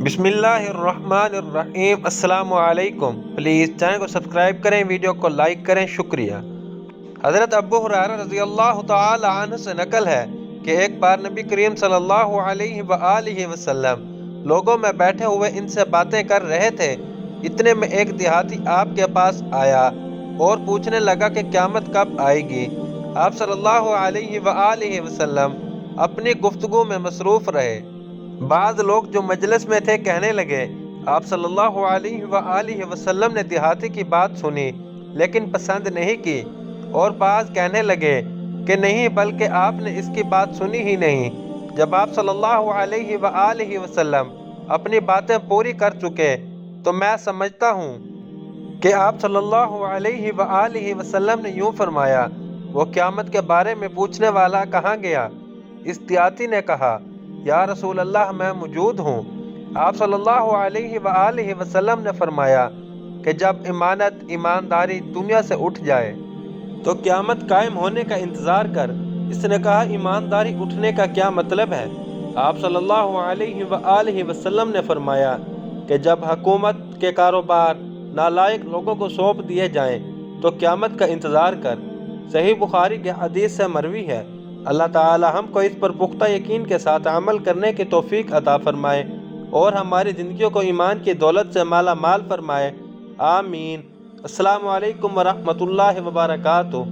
بسم اللہ الرحمن الرحیم۔ السلام علیکم۔ پلیز چینل کو سبسکرائب کریں، ویڈیو کو لائک کریں، شکریہ۔ حضرت ابو ہریرہ رضی اللہ تعالی عنہ سے نقل ہے کہ ایک بار نبی کریم صلی اللہ علیہ وآلہ وسلم لوگوں میں بیٹھے ہوئے ان سے باتیں کر رہے تھے۔ اتنے میں ایک دیہاتی آپ کے پاس آیا اور پوچھنے لگا کہ قیامت کب آئے گی۔ آپ صلی اللہ علیہ وآلہ وسلم اپنی گفتگو میں مصروف رہے۔ بعض لوگ جو مجلس میں تھے کہنے لگے، آپ صلی اللہ علیہ وآلہ وسلم نے دیہاتی کی بات سنی لیکن پسند نہیں کی، اور بعض کہنے لگے کہ نہیں بلکہ آپ نے اس کی بات سنی ہی نہیں۔ جب آپ صلی اللہ علیہ وآلہ وسلم اپنی باتیں پوری کر چکے تو میں سمجھتا ہوں کہ آپ صلی اللہ علیہ وآلہ وسلم نے یوں فرمایا، وہ قیامت کے بارے میں پوچھنے والا کہاں گیا؟ اس دیہاتی نے کہا، یا رسول اللہ میں موجود ہوں۔ آپ صلی اللہ علیہ وآلہ وسلم نے فرمایا کہ جب امانت ایمانداری دنیا سے اٹھ جائے تو قیامت قائم ہونے کا انتظار کر۔ اس نے کہا، ایمانداری اٹھنے کا کیا مطلب ہے؟ آپ صلی اللہ علیہ وآلہ وسلم نے فرمایا کہ جب حکومت کے کاروبار نالائق لوگوں کو سونپ دیے جائیں تو قیامت کا انتظار کر۔ صحیح بخاری کے حدیث سے مروی ہے۔ اللہ تعالی ہم کو اس پر پختہ یقین کے ساتھ عمل کرنے کی توفیق عطا فرمائے اور ہماری زندگیوں کو ایمان کی دولت سے مالا مال فرمائے، آمین۔ السلام علیکم ورحمۃ اللہ وبرکاتہ۔